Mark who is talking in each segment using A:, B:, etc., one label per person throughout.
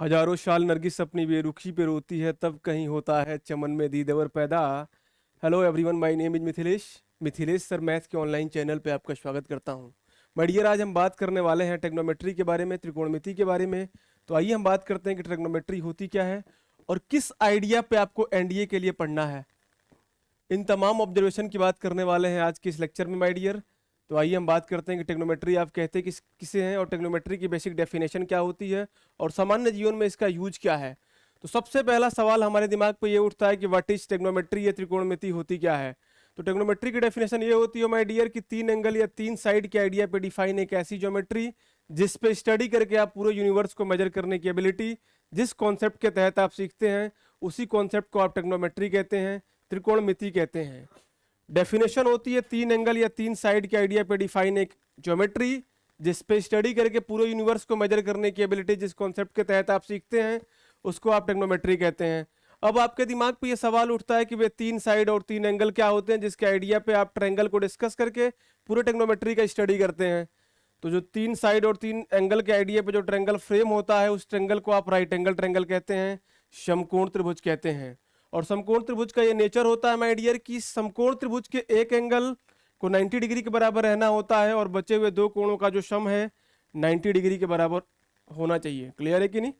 A: हजारों साल नरगिस अपनी बेरुखी पे रोती है, तब कहीं होता है चमन में दीदेवर पैदा। Hello everyone, my name is Mithilesh. Mithilesh sir math के ऑनलाइन चैनल पे आपका स्वागत करता हूं। माय डियर, आज हम बात करने वाले हैं ट्रिग्नोमेट्री के बारे में, त्रिकोणमिति के बारे में। तो आइए हम बात करते हैं कि ट्रिग्नोमेट्री होती क्या है और किस आइडिया पे आपको एनडीए के लिए पढ़ना है। इन तमाम ऑब्जर्वेशन की बात करने वाले हैं आज के इस लेक्चर में माय डियर। तो आइए हम बात करते हैं कि ट्रिग्नोमेट्री आप कहते हैं किसे हैं और ट्रिग्नोमेट्री की बेसिक डेफिनेशन क्या होती है और सामान्य जीवन में इसका यूज क्या है। तो सबसे पहला सवाल हमारे दिमाग पे ये उठता है कि व्हाट इज ट्रिग्नोमेट्री या त्रिकोणमिति होती क्या है। तो ट्रिग्नोमेट्री की डेफिनेशन ये होती है माय डियर कि तीन एंगल या तीन साइड के आइडिया पे डिफाइन एक ऐसी ज्योमेट्री जिस पे स्टडी करके आप पूरे यूनिवर्स को मेजर करने की एबिलिटी, जिस कॉन्सेप्ट के तहत आप सीखते हैं उसी कॉन्सेप्ट को आप ट्रिग्नोमेट्री कहते हैं, त्रिकोणमिति कहते हैं। डेफिनेशन होती है तीन एंगल या तीन साइड के आइडिया पे डिफाइन एक ज्योमेट्री जिस पे स्टडी करके पूरे यूनिवर्स को मेजर करने की एबिलिटी, जिस कॉन्सेप्ट के तहत आप सीखते हैं उसको आप ट्रिग्नोमेट्री कहते हैं। अब आपके दिमाग पे ये सवाल उठता है कि वे तीन साइड और तीन एंगल क्या होते हैं जिसके आइडिया पे आप ट्रायंगल को डिस्कस करके पूरे ट्रिग्नोमेट्री का स्टडी करते हैं। तो जो तीन साइड और तीन एंगल के आइडिया पे जो ट्रायंगल फ्रेम होता है उस ट्रायंगल को आप राइट एंगल ट्रायंगल कहते हैं, समकोण त्रिभुज कहते हैं। और समकोण त्रिभुज का ये नेचर होता है माय डियर कि समकोण त्रिभुज के एक एंगल को 90 डिग्री के बराबर रहना होता है और बचे हुए दो कोणों का जो सम है 90 डिग्री के बराबर होना चाहिए। क्लियर है कि नहीं?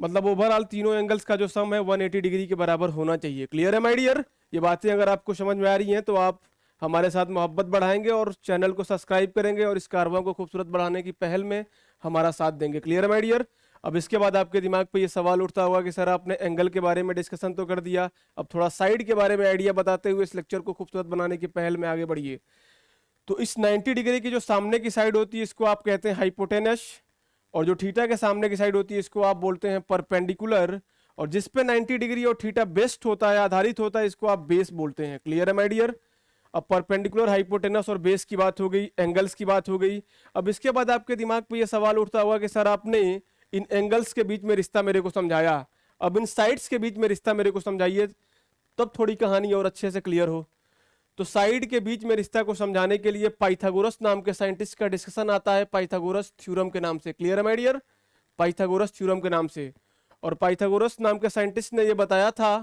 A: मतलब ओवरऑल तीनों एंगल्स का जो सम है 180 डिग्री के बराबर होना चाहिए। क्लियर है माय डियर? ये बातें अगर आपको समझ में आ रही हैं तो आप हमारे साथ मोहब्बत बढ़ाएंगे और चैनल को सब्सक्राइब करेंगे और इस कारवां को खूबसूरत बढ़ाने की पहल में हमारा साथ देंगे। क्लियर है माय डियर? अब इसके बाद आपके दिमाग पे ये सवाल उठता होगा कि सर आपने एंगल के बारे में डिस्कशन तो कर दिया, अब थोड़ा साइड के बारे में आइडिया बताते हुए इस लेक्चर को खूबसूरत बनाने की पहल में आगे बढ़िए। तो इस 90 डिग्री की जो सामने की साइड होती है इसको आप कहते हैं हाइपोटेनस, और जो थीटा के सामने की साइड होती है इसको आप बोलते हैं परपेंडिकुलर, और जिस पे 90 डिग्री और थीटा बेस्ड होता है, आधारित होता है, इसको आप बेस बोलते हैं। क्लियर है माय डियर? अब परपेंडिकुलर, हाइपोटेनस और बेस की बात हो गई, एंगल्स की बात हो गई। अब इसके बाद आपके दिमाग पे ये सवाल उठता होगा कि सर आपने इन एंगल्स के बीच में रिश्ता मेरे को समझाया, अब इन साइड्स के बीच में रिश्ता मेरे को समझाइए तब थोड़ी कहानी और अच्छे से क्लियर हो। तो साइड के बीच में रिश्ता को समझाने के लिए पाइथागोरस नाम के साइंटिस्ट का डिस्कशन आता है, पाइथागोरस थ्योरम के नाम से। क्लियर है माय डियर? पाइथागोरस थ्योरम के नाम से। और पाइथागोरस नाम के साइंटिस्ट ने यह बताया था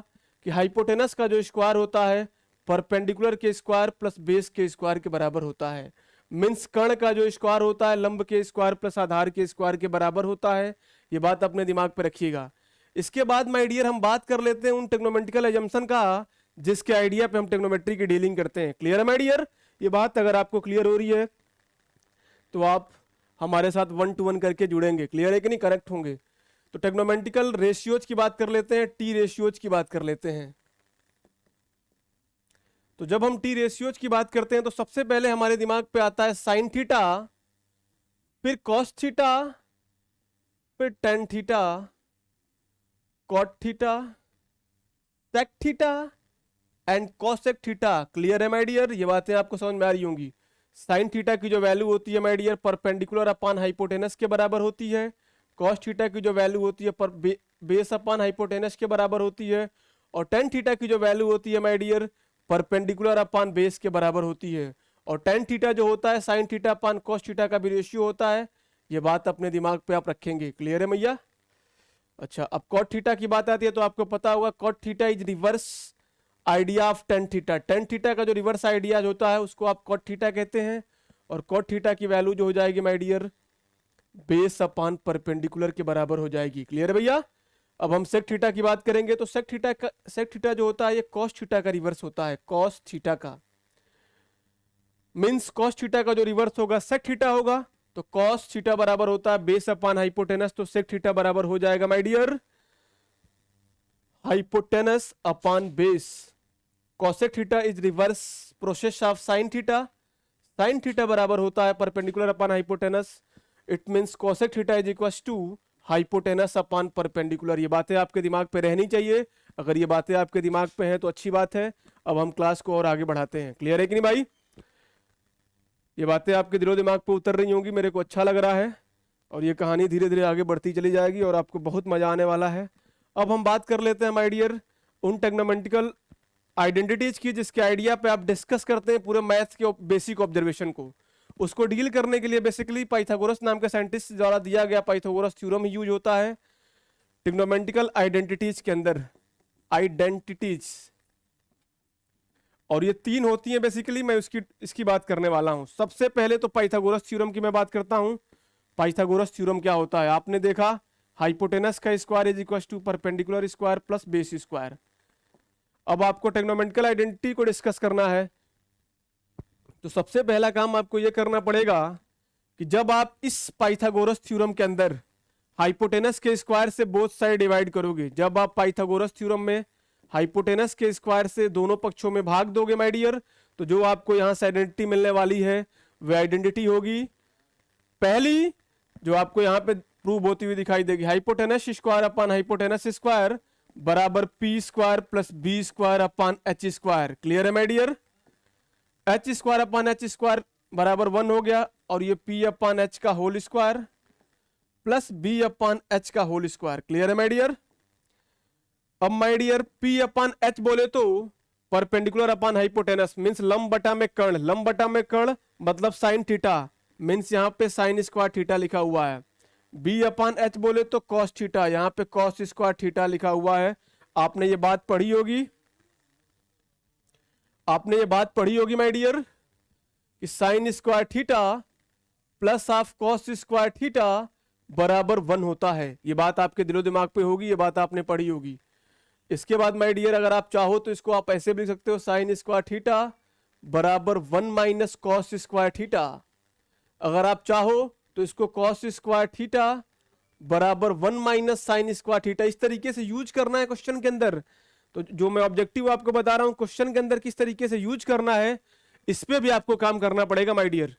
A: कि हाइपोटेनस का जो स्क्वायर होता है परपेंडिकुलर के स्क्वायर प्लस बेस के स्क्वायर के बराबर होता है। मीन्स कर्ण का जो स्क्वायर होता है लंब के स्क्वायर प्लस आधार के स्क्वायर के बराबर होता है। ये बात अपने दिमाग पे रखिएगा। इसके बाद माय डियर हम बात कर लेते हैं उन टेक्नोमेट्रिकल एजम्पशन का जिसके आइडिया पे हम टेक्नोमेट्री की डीलिंग करते हैं। क्लियर है माय डियर? ये बात अगर आपको क्लियर हो रही है तो आप हमारे साथ 1 to 1 करके जुड़ेंगे। क्लियर है कि नहीं? करेक्ट होंगे। तो टेक्नोमेट्रिकल रेशियोज की बात कर लेते हैं, टी रेशियोज की बात कर लेते हैं। तो जब हम टी रेशियोज की बात करते हैं तो सबसे पहले हमारे दिमाग पे आता है साइन थीटा, फिर कॉस थीटा, फिर tan theta, cot theta, sec theta and cosec theta. Clear है माय डियर? ये बातें आपको समझ में आ रही होंगी। साइन थीटा की जो वैल्यू होती है my dear perpendicular upon hypotenuse के बराबर होती है। कॉस थीटा की जो वैल्यू होती है पर बेस अपॉन हाइपोटेनस के बराबर होती है। और टेन थीटा की जो वैल्यू होती है my dear perpendicular upon base के बराबर होती है। और टेन थीटा जो होता है sine theta upon cos theta का भी रेशियो होता है। ये बात अपने दिमाग पे आप रखेंगे। क्लियर है मैया? अच्छा, अब कॉट थीटा की बात आती है तो आपको पता होगा cot theta is reverse idea of tan theta. Tan theta का जो रिवर्स आइडिया होता है उसको आप कॉट थीटा कहते हैं। और कॉट थीटा की वैल्यू जो हो जाएगी my dear base upon perpendicular के बराबर हो जाएगी। क्लियर है भैया? अब हम सेक थीटा की बात करेंगे तो सेक थीटा जो होता है ये कॉस थीटा का रिवर्स होता है, कॉस थीटा का। मींस कॉस थीटा का जो रिवर्स होगा सेक थीटा होगा। तो कॉस थीटा बराबर होता है बेस अपॉन हाइपोटेनस, तो सेक थीटा बराबर हो जाएगा my dear hypotenuse upon base. Cosec theta is reverse process of sine theta. Sine theta बराबर होता है perpendicular upon hypotenuse. It means cosec theta is equal to hypotenuse upon perpendicular. ये बातें आपके दिमाग पे रहनी चाहिए। अगर ये बातें आपके दिमाग पे हैं तो अच्छी बात है। अब हम क्लास को और आगे बढ़ाते हैं। क्लियर है कि नहीं भाई? ये बातें आपके दिलो दिमाग पे उतर रही होंगी, मेरे को अच्छा लग रहा है। और ये कहानी धीरे धीरे आगे बढ़ती चली जाएगी और आपको बहुत मजा आने वाला है। अब हम बात कर लेते हैं माय डियर उन टेक्नोमेट्रिकल आइडेंटिटीज की जिसके आइडिया पे आप डिस्कस करते हैं पूरे मैथ्स के बेसिक ऑब्जर्वेशन को। उसको डील करने के लिए बेसिकली पाइथागोरस नाम के साइंटिस्ट द्वारा दिया गया पाइथागोरस थ्योरम ही यूज होता है। ट्रिग्नोमेट्रिकल आइडेंटिटीज के अंदर, आइडेंटिटीज, और ये तीन होती हैं बेसिकली, मैं इसकी बात करने वाला हूं। सबसे पहले तो पाइथागोरस थ्योरम की मैं बात करता हूं। पाइथागोरस थ्योरम क्या होता है, आपने देखा हाइपोटेनस का square is equal to perpendicular square plus base square. अब आपको ट्रिग्नोमेट्रिकल आइडेंटिटी को डिस्कस करना है, तो सबसे पहला काम आपको यह करना पड़ेगा कि जब आप इस पाइथागोरस थ्योरम के अंदर हाइपोटेनस के स्क्वायर से बोथ साइड डिवाइड करोगे, जब आप पाइथागोरस थ्योरम में हाइपोटेनस के स्क्वायर से दोनों पक्षों में भाग दोगे माय डियर, तो जो आपको यहां से आइडेंटिटी मिलने वाली है वह आइडेंटिटी होगी पहली, जो आपको यहां पे प्रूव होती हुई दिखाई देगी, hypotenuse square upon hypotenuse square बराबर P square plus B square upon H square. Clear है my dear? H square upon H square बराबर 1 हो गया, और ये पी अपॉन एच का whole square plus B upon H का होल स्क्वायर। क्लियर है माय डियर? अब my dear P upon H बोले तो परपेंडिकुलर अपॉन हाइपोटेनस मींस लंब बटा में कर्ण, लंब बटा में कर्ण मतलब साइन थीटा, मींस यहां पे साइन स्क्वायर थीटा लिखा हुआ है। बी अपॉन एच बोले तो कॉस थीटा, यहां पे कॉस स्क्वायर थीटा लिखा हुआ है। आपने ये बात पढ़ी होगी, आपने ये बात पढ़ी होगी माय डियर कि sine square theta plus of cos square theta बराबर 1 होता है। ये बात आपके दिलो दिमाग पे होगी, ये बात आपने पढ़ी होगी। इसके बाद माय डियर अगर आप चाहो तो इसको आप ऐसे भी लिख सकते हो, साइन स्क्वायर थीटा बराबर 1 माइनस कॉस स्क्वायर थीटा। अगर आप चाहो तो इसको कॉस स्क्वायर थीटा बराबर 1 माइनस साइन स्क्वायर थीटा, इस तरीके से यूज करना है क्वेश्चन के अंदर। तो जो मैं ऑब्जेक्टिव आपको बता रहा हूं क्वेश्चन के अंदर किस तरीके से यूज करना है, इस पे भी आपको काम करना पड़ेगा माय डियर,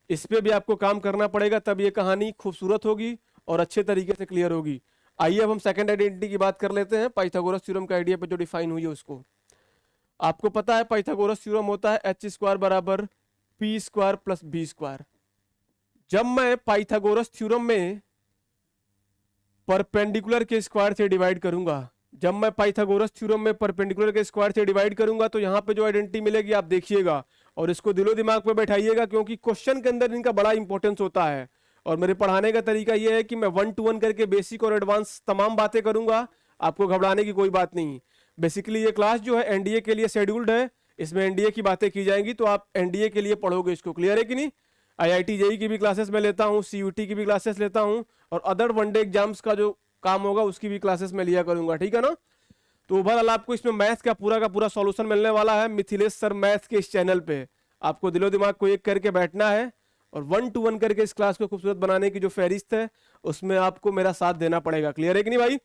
A: इस पे भी आपको काम करना पड़ेगा, तब ये कहानी खूबसूरत होगी और अच्छे तरीके से क्लियर होगी। आइए अब हम सेकंड आइडेंटिटी की बात कर लेते हैं, पाइथागोरस थ्योरम का आइडिया पे जो डिफाइन हुई है उसको। आपको पता है पाइथागोरस थ्योरम होता है एच स्क्वायर बराबर P square plus B square. जब मैं पाइथागोरस थ्योरम में परपेंडिकुलर के स्क्वायर से डिवाइड करूंगा, जब मैं पाइथागोरस थ्योरम में परपेंडिकुलर के स्क्वायर से डिवाइड करूंगा, तो यहां पे जो आइडेंटिटी मिलेगी आप देखिएगा और इसको दिलो दिमाग पे बैठाइएगा, क्योंकि क्वेश्चन के अंदर इनका बड़ा इंपॉर्टेंस होता है। और मेरे पढ़ाने का तरीका यह है कि मैं 1 to 1 करके बेसिक और एडवांस तमाम बातें करूंगा, आपको घबराने की कोई बात नहीं। बेसिकली ये क्लास जो है एनडीए के लिए शेड्यूल्ड है, इसमें एनडीए की बातें की जाएंगी, तो आप एनडीए के लिए पढ़ोगे इसको। क्लियर है कि नहीं? आईआईटी जेई की भी क्लासेस में लेता हूँ, सीयूटी की भी क्लासेस लेता हूँ, और अदर वनडे एग्जाम्स का जो काम होगा उसकी भी क्लासेस में लिया करूंगा, ठीक है ना? तो ओवरऑल आपको इसमें मैथ का पूरा सॉल्यूशन मिलने वाला है मिथिलेश सर मैथ के इस चैनल पे। आपको दिलो दिमाग को एक करके बैठना है और 1 to 1 करके इस क्लास को खूबसूरत बनाने की जो फहरिस्त है उसमें आपको मेरा साथ देना पड़ेगा। क्लियर है कि नहीं भाई?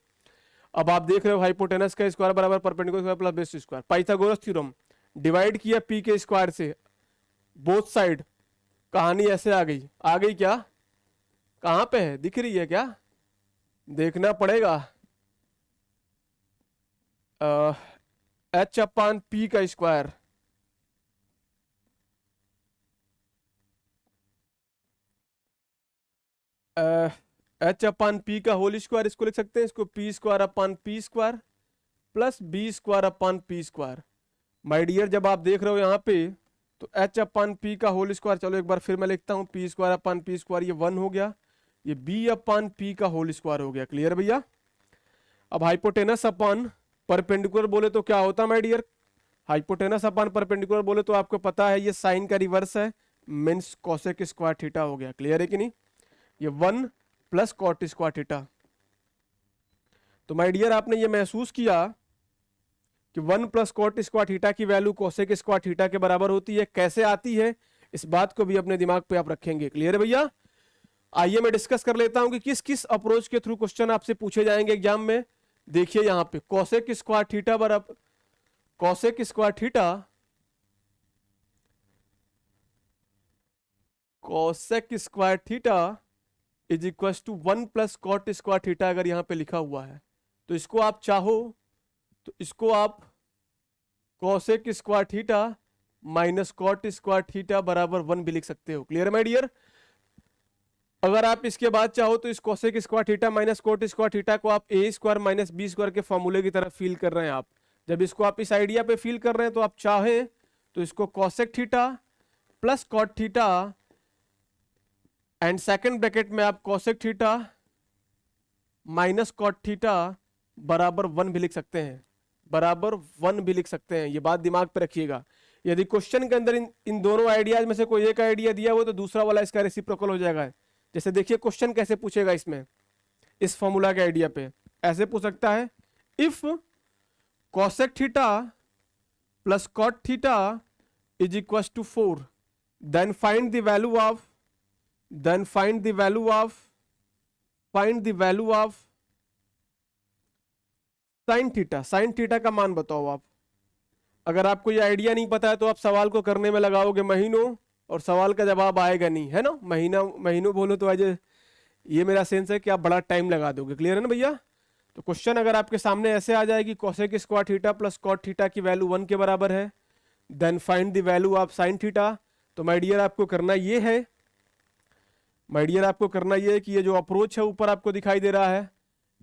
A: अब आप देख रहे हो हाइपोटेनस का स्क्वायर बराबर perpendicular square plus base square, Pythagoras theorem divide किया पी के स्क्वायर से बोथ साइड, कहानी ऐसे आ गई। आ गई क्या? कहां पे है, दिख रही है क्या? देखना पड़ेगा। एच अपान पी का स्क्वायर, एच अपान पी का होल स्क्वायर इसको लिख सकते हैं, इसको P square upon P square plus B square upon P square. My dear जब आप देख रहे हो यहाँ पे तो एच अपान पी का होल स्क्वायर, चलो एक बार फिर मैं लिखता हूँ, P square upon P square ये 1 हो गया, ये बी अपान पी का होल स्क्वायर हो गया। क्लियर भैया? अब हाइपोटेनस अपान परपेंडिकुलर बोले तो क्या होता है my dear? Hypotenuse upon perpendicular बोले तो आपको पता है ये साइन का रिवर्स है, मीन्स कोसेक स्क्वायर थीटा हो गया। क्लियर है कि नहीं? ये 1 प्लस कॉट स्क्वायर थीटा। तो माय डियर आपने ये महसूस किया कि 1 प्लस कॉट स्क्वायर थीटा की वैल्यू कोसेक स्क्वायर थीटा के बराबर होती है। कैसे आती है इस बात को भी अपने दिमाग पे आप रखेंगे। क्लियर है भैया? आइए मैं डिस्कस कर लेता हूं कि किस किस अप्रोच के थ्रू क्वेश्चन आपसे पूछे जाएंगे एग्जाम में। देखिए यहां पे कोसेक स्क्वायर थीटा बराबर cosec square theta, cosec square theta is equal to 1 plus cot square theta अगर यहां पे लिखा हुआ है तो इसको आप चाहो तो इसको आप cosec square theta minus cot square theta बराबर 1 भी लिख सकते हो। क्लियर है माय डियर? अगर आप इसके बाद चाहो तो इस cosec square theta minus cot square theta को आप A square minus B square के फॉर्मूले की तरफ फील कर रहे हैं। आप जब इसको आप इस आइडिया पे फील कर रहे हैं तो आप चाहें तो इसको cosec theta plus cot theta and second bracket में आप cosec theta minus cot theta बराबर 1 भी लिख सकते हैं, बराबर 1 भी लिख सकते हैं। ये बात दिमाग पे रखिएगा। यदि क्वेश्चन के अंदर इन दोनों आइडियाज में से कोई एक आइडिया दिया हो तो दूसरा वाला इसका रेसिप्रोकल हो जाएगा। जैसे देखिए क्वेश्चन कैसे पूछेगा इसमें, इस फॉर्मूला के आइडिया पे ऐसे पूछ सकता है, if cosec theta plus cot theta is equal to 4 then find the value of sine theta. Sine theta का मान बताओ आप। अगर आपको ये आइडिया नहीं पता है तो आप सवाल को करने में लगाओगे महीनों और सवाल का जवाब आएगा नहीं, है ना। महीनों बोलो तो आज ये मेरा सेंस है कि आप बड़ा टाइम लगा दोगे। क्लियर है ना भैया। तो क्वेश्चन अगर आपके सामने ऐसे आ जाएगी, cosec square theta plus cot theta की वैल्यू 1 के बराबर है, then find the value of sine theta. तो माय डियर आपको करना ये है, कि ये जो अप्रोच है ऊपर आपको दिखाई दे रहा है,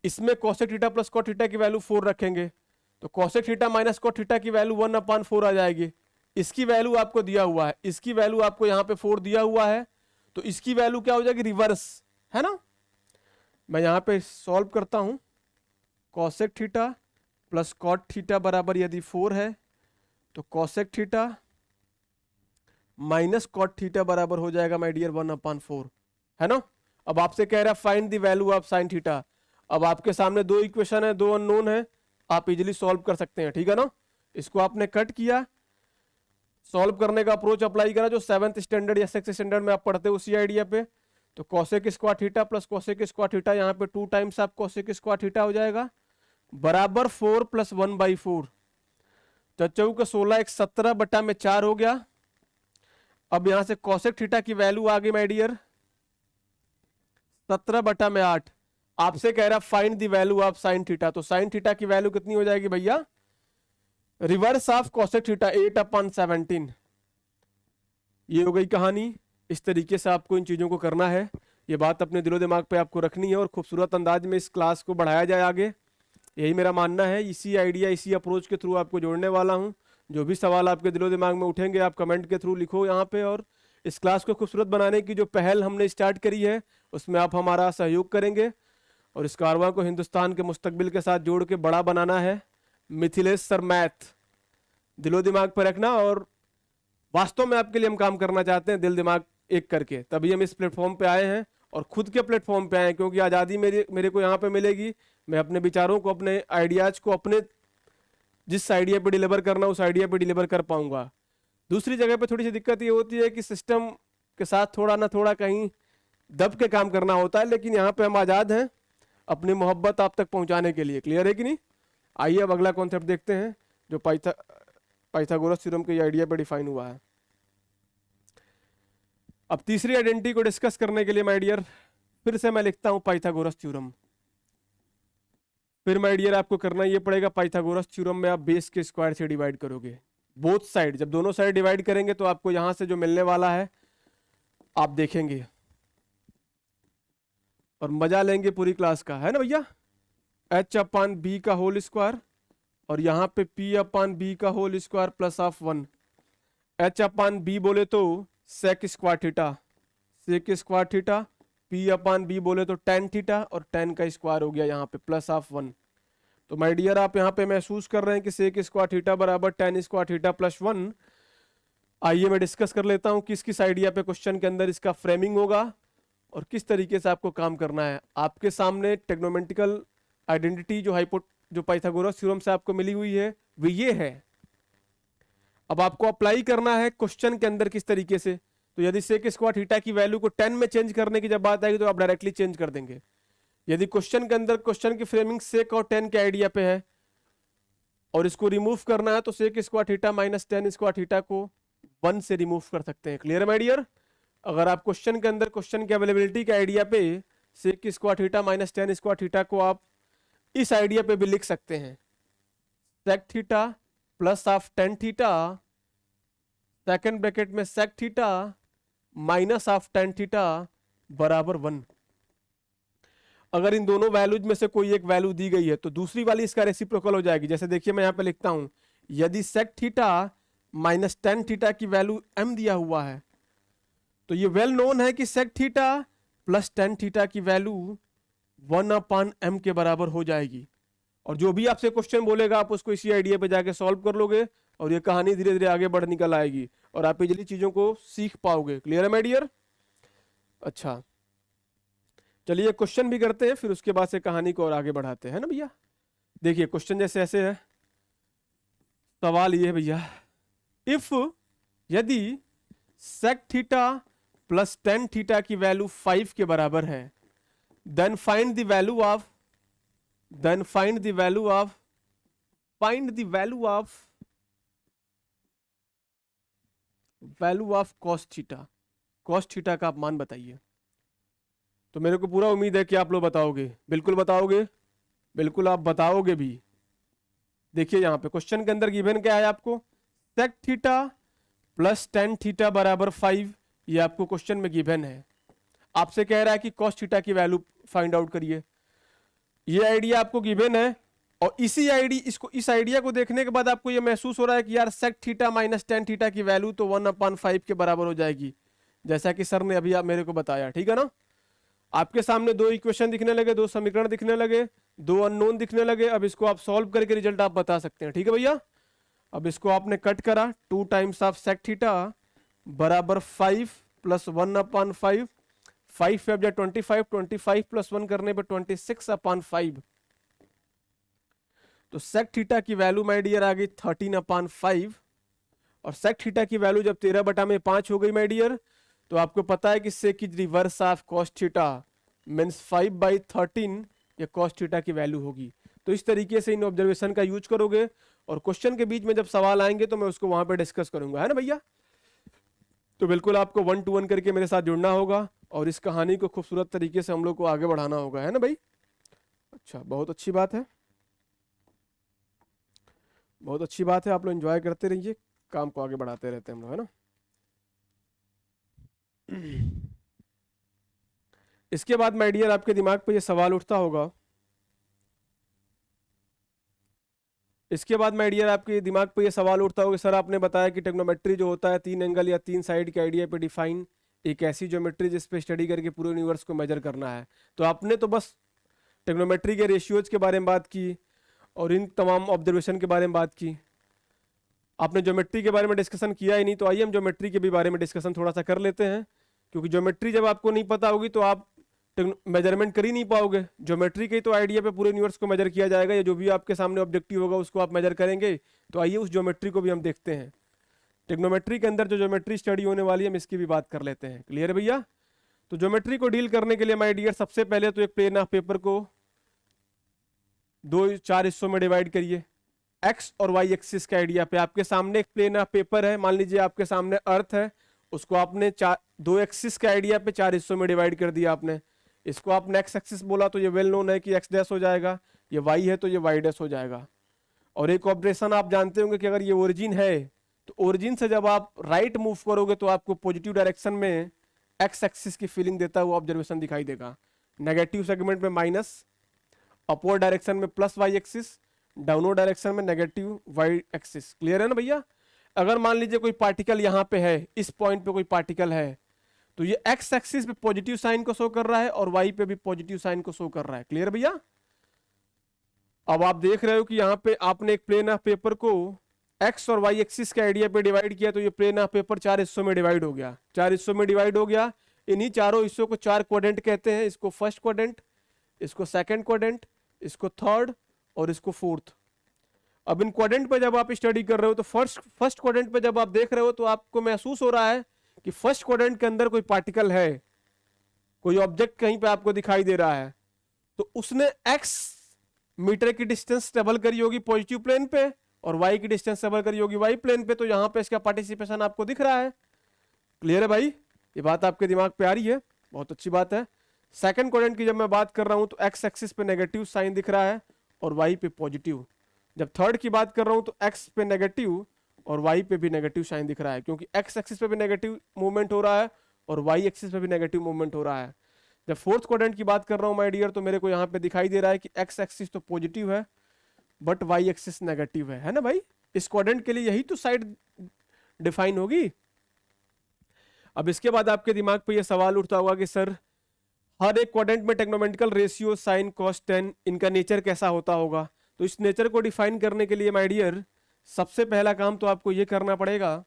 A: इसमें cosec theta plus cot theta की वैल्यू 4 रखेंगे तो cosec theta minus cot theta की वैल्यू 1/4 आ जाएगी। इसकी वैल्यू आपको दिया हुआ है, इसकी वैल्यू आपको यहाँ पे 4 दिया हुआ है, तो इसकी वैल्यू क्या हो जाएगी, रिवर्स, है ना। मैं यहाँ पे सॉल्व करता हूँ। Cosec theta plus cot theta बराबर यदि 4 है तो cosec theta minus cot theta बराबर हो जाएगा माय डियर 1/4, है ना। अब आपसे कह रहा है find the value of sine theta. अब आपके सामने दो इक्वेशन है, दो अननोन है, आप इजीली सॉल्व कर सकते हैं, ठीक है ना। इसको आपने कट किया, सॉल्व करने का अप्रोच अप्लाई करा जो 7th स्टैंडर्ड या 6th स्टैंडर्ड में आप पढ़ते हो उसी आइडिया पे। तो cosec square theta plus cosec square theta, यहाँ पे 2 टाइम्स आप कोसेक स्क्वायर थीटा हो जाएगा बराबर 4 + 1/4। तो चौक 16 एक 17/4 हो गया। अब यहां से कोसेक थीटा की वैल्यू आ गई माय डियर 17/8। आपसे कह रहा find the value of sine theta. तो साइन थीटा की वैल्यू कितनी हो जाएगी भैया, रिवर्स ऑफ कोसेक थीटा 8/17। ये हो गई कहानी। इस तरीके से आपको इन चीजों को करना है, ये बात अपने दिलो दिमाग पे आपको रखनी है और खूबसूरत अंदाज में इस क्लास को बढ़ाया जाए आगे, यही मेरा मानना है। इसी आइडिया, इसी अप्रोच के थ्रू आपको जोड़ने वाला हूँ। जो भी सवाल आपके दिलो दिमाग में उठेंगे आप कमेंट के थ्रू लिखो यहाँ पे, और इस क्लास को खूबसूरत बनाने की जो पहल हमने स्टार्ट करी है उसमें आप हमारा सहयोग करेंगे और इस कारवां को हिंदुस्तान के मुस्तकबिल के साथ जोड़ के बड़ा बनाना है। मिथिलेश सर मैथ दिलो दिमाग पर रखना, और वास्तव में आपके लिए हम काम करना चाहते हैं दिल दिमाग एक करके, तभी हम इस प्लेटफॉर्म पे आए हैं और खुद के प्लेटफॉर्म पे आए हैं, क्योंकि आज़ादी मेरे को यहाँ पे मिलेगी। मैं अपने विचारों को, अपने आइडियाज को, अपने जिस आइडिया पे डिलीवर करना उस आइडिया पे डिलीवर कर पाऊंगा। दूसरी जगह पे थोड़ी सी दिक्कत ये होती है कि सिस्टम के साथ थोड़ा ना थोड़ा कहीं दब के काम करना होता है, लेकिन यहाँ पे हम आज़ाद हैं अपनी मोहब्बत आप तक पहुँचाने के लिए। क्लियर है कि नहीं। आइए अब अगला कॉन्सेप्ट देखते हैं जो पाइथागोरस थ्योरम के आइडिया पे डिफाइन हुआ है। अब तीसरी आइडेंटिटी को डिस्कस करने के लिए माय डियर फिर से मैं लिखता हूं पाइथागोरस थ्योरम। फिर माय डियर आपको करना ये पड़ेगा, पाइथागोरस थ्योरम में आप बेस के स्क्वायर से डिवाइड करोगे बोथ साइड। जब दोनों साइड डिवाइड करेंगे तो आपको यहां से जो मिलने वाला है आप देखेंगे और मजा लेंगे पूरी क्लास का, है ना भैया। h/b का होल स्क्वायर और यहाँ पे p/b का whole square plus of 1। h/b बोले तो sec square theta, sec square theta, p/b बोले तो tan थीटा, और tan का स्क्वायर हो गया यहाँ पे प्लस ऑफ 1। तो माय डियर आप यहाँ पे महसूस कर रहे हैं कि सेक स्क्वायर थीटा बराबर tan स्क्वायर थीटा प्लस 1। आइए मैं डिस्कस कर लेता हूँ किस किस आइडिया पे क्वेश्चन के अंदर इसका फ्रेमिंग होगा और किस तरीके से आपको काम करना है। आपके सामने टेक्नोमेंटिकल आइडेंटिटी जो पाइथागोरस थ्योरम से आपको मिली हुई है वो ये है। अब आपको अप्लाई करना है क्वेश्चन के अंदर किस तरीके से। तो यदि सेक स्क्वायर थीटा की वैल्यू को 10 में चेंज करने की जब बात आएगी तो आप डायरेक्टली चेंज कर देंगे। यदि क्वेश्चन के अंदर क्वेश्चन की फ्रेमिंग सेक और 10 के आइडिया पे है और इसको रिमूव करना है तो sec square theta minus tan square theta को 1 से रिमूव कर सकते हैं। क्लियर है माय डियर। अगर आप क्वेश्चन के अंदर क्वेश्चन की अवेलेबिलिटी के आइडिया पे sec square theta minus tan square theta को आप इस आइडिया पे भी लिख सकते हैं, sec theta plus of tan theta second bracket में sec theta minus of tan theta बराबर 1। अगर इन दोनों वैल्यूज में से कोई एक वैल्यू दी गई है तो दूसरी वाली इसका रेसिप्रोकल हो जाएगी। जैसे देखिए मैं यहाँ पे लिखता हूं, यदि sec theta minus tan theta की वैल्यू m दिया हुआ है तो ये वेल नोन है कि sec theta plus tan theta की वैल्यू 1/m के बराबर हो जाएगी। और जो भी आपसे क्वेश्चन बोलेगा आप उसको इसी आइडिया पे जाके सॉल्व कर लोगे और ये कहानी धीरे धीरे आगे बढ़ निकल आएगी और आप इजली चीजों को सीख पाओगे। क्लियर है माय डियर? अच्छा, चलिए क्वेश्चन भी करते हैं, फिर उसके बाद से कहानी को और आगे बढ़ाते हैं ना भैया। देखिए क्वेश्चन जैसे ऐसे है, सवाल ये है भैया, इफ यदि sec theta plus tan theta की वैल्यू 5 के बराबर है, then find the value of cos theta. cos theta का आप मान बताइए। तो मेरे को पूरा उम्मीद है कि आप लोग बताओगे, बिल्कुल बताओगे, बिल्कुल आप बताओगे भी। देखिए यहां पे क्वेश्चन के अंदर गिवन क्या है आपको, sec theta plus tan theta बराबर 5, ये आपको क्वेश्चन में गिवन है। आपसे कह रहा है कि cos थीटा की वैल्यू फाइंड आउट करिए। ये आइडिया आपको गिवन है और इस आइडिया को देखने के बाद आपको ये महसूस हो रहा है कि यार sec theta minus tan theta की वैल्यू तो 1/5 के बराबर हो जाएगी, जैसा कि सर ने अभी आप मेरे को बताया। ठीक है ना? आपके सामने दो इक्वेशन दिखने लगे, दो समीकरण दिखने लगे, दो अननोन दिखने लगे। अब इसको आप सॉल्व करके रिजल्ट आप बता सकते हैं। ठीक है भैया? अब इसको आपने कट करा, 2 टाइम्स ऑफ sec थीटा बराबर 5 प्लस 1/5, 5 पे अब जा 25, 25 प्लस 1 करने पे 26/5। तो sec थीटा की वैल्यू माय डियर आ गई 13/5 और sec थीटा की वैल्यू जब 13/5 हो गई माय डियर, तो आपको पता है कि sec is reverse of cos theta means 5/13 ये cos थीटा की वैल्यू होगी। तो इस तरीके से इन ऑब्जर्वेशन का यूज करोगे और क्वेश्चन के बीच में जब सवाल आएंगे तो मैं उसको वहां पे डिस्कस करूंगा, है ना भैया? तो बिल्कुल आपको 1 to 1 करके मेरे साथ जुड़ना होगा और इस कहानी को खूबसूरत तरीके से हम लोग को आगे बढ़ाना होगा, है ना भाई? अच्छा, बहुत अच्छी बात है, बहुत अच्छी बात है। आप लोग एंजॉय करते रहिए, काम को आगे बढ़ाते रहते हैं हम लोग, है ना? इसके बाद माय डियर आपके दिमाग पे ये सवाल उठता होगा, इसके बाद माय डियर आपके दिमाग पे ये सवाल उठता होगा, सर आपने बताया कि टेक्नोमेट्री जो होता है 3 एंगल या 3 साइड के आइडिया पे डिफाइन एक ऐसी ज्योमेट्री जिस पे स्टडी करके पूरे यूनिवर्स को मेजर करना है। तो आपने तो बस टेक्नोमेट्री के रेशियोज के बारे में बात की और इन तमाम ऑब्जर्वेशन के बारे में बात की, आपने ज्योमेट्री के बारे में डिस्कशन किया ही नहीं। तो आइए हम ज्योमेट्री के भी बारे में डिस्कशन थोड़ा सा कर लेते हैं, क्योंकि ज्योमेट्री जब आपको नहीं पता होगी तो आप मेजरमेंट कर ही नहीं पाओगे। ज्योमेट्री के तो आइडिया पे पूरे यूनिवर्स को मेजर किया जाएगा, या जो भी आपके सामने ऑब्जेक्टिव होगा उसको आप मेजर करेंगे। तो आइए उस ज्योमेट्री को भी हम देखते हैं। टेक्नोमेट्री के अंदर जो ज्योमेट्री स्टडी होने वाली है हम इसकी भी बात कर लेते हैं। क्लियर है भैया? तो ज्योमेट्री को डील करने के लिए माय डियर सबसे पहले तो एक प्लेन ऑफ पेपर को 4 हिस्सों में डिवाइड करिए। एक्स और वाई एक्सिस के आइडिया पे आपके सामने एक प्लेन ऑफ पेपर है, मान लीजिए आपके सामने अर्थ है, उसको आपने 2 एक्सिस के आइडिया पे 4 हिस्सों में डिवाइड कर दिया आपने। इसको आपने एक्स एक्सिस बोला तो ये वेल नोन है कि एक्स डैश हो जाएगा, ये वाई है तो ये वाई डैश हो जाएगा। और एक ऑपरेशन आप जानते होंगे कि अगर ये ओरिजिन है तो ओरिजिन से जब आप राइट मूव करोगे तो आपको पॉजिटिव डायरेक्शन में एक्स एक्सिस की फीलिंग देता हुआ ऑब्जर्वेशन दिखाई देगा, नेगेटिव सेगमेंट में माइनस, अपवर्ड डायरेक्शन में plus Y axis, downward direction में नेगेटिव वाई एक्सिस। क्लियर है ना भैया? अगर मान लीजिए कोई पार्टिकल यहां पे है, इस पॉइंट पे कोई पार्टिकल है, तो ये एक्स एक्सिस पे पॉजिटिव साइन को शो कर रहा है और वाई पे भी पॉजिटिव साइन को शो कर रहा है। क्लियर भैया? अब आप देख रहे हो कि यहाँ पे आपने एक प्लेन ऑफ पेपर को एक्स और वाई एक्सिस के आइडिया पे डिवाइड किया, तो ये प्लेन ऑफ पेपर 4 हिस्सों में डिवाइड हो गया। 4 हिस्सों में डिवाइड हो गया। इन्हीं चारों हिस्सों को 4 क्वाड्रेंट कहते हैं। इसको फर्स्ट क्वाड्रेंट, इसको सेकंड क्वाड्रेंट, इसको थर्ड और इसको फोर्थ। अब इन क्वाड्रेंट पे जब आप स्टडी कर रहे हो तो फर्स्ट क्वाड्रेंट पे जब आप देख रहे हो तो आपको महसूस हो रहा है कि फर्स्ट क्वाड्रेंट के अंदर कोई पार्टिकल है, कोई ऑब्जेक्ट कहीं पे आपको दिखाई दे रहा है, तो उसने एक्स मीटर की डिस्टेंस ट्रेवल करी होगी पॉजिटिव प्लेन पे और वाई की डिस्टेंस ट्रेवल करी होगी वाई प्लेन पे। तो यहां पे इसका पार्टिसिपेशन आपको दिख रहा है। क्लियर है भाई? ये बात आपके दिमाग पे आ रही है? बहुत अच्छी बात है। सेकंड क्वाड्रेंट की जब मैं बात कर रहा हूं तो एक्स एक्सिस पे नेगेटिव साइन दिख रहा है और वाई पे पॉजिटिव। जब थर्ड की बात कर रहा हूं तो एक्स पे नेगेटिव और वाई पे भी नेगेटिव साइन दिख रहा है, क्योंकि एक्स एक्सिस पे भी नेगेटिव मूवमेंट हो रहा है और वाई एक्सिस पे भी नेगेटिव मूवमेंट हो रहा है। जब फोर्थ क्वाड्रेंट की बात कर रहा हूं माय डियर, तो मेरे को यहाँ पे दिखाई दे रहा है कि एक्स एक्सिस तो पॉजिटिव है बट वाई एक्सिस नेगेटिव है ना भाई? इस क्वाड्रेंट के लिए यही तो साइड डिफाइन होगी। अब इसके बाद आपके दिमाग पे ये सवाल उठता होगा कि सर हर एक क्वाड्रेंट में टेक्नोमेट्रिकल रेशियो साइन कॉस टेन, इनका नेचर कैसा होता होगा। तो इस नेचर को डिफाइन करने के लिए माय डियर सबसे पहला काम तो आपको ये करना पड़ेगा,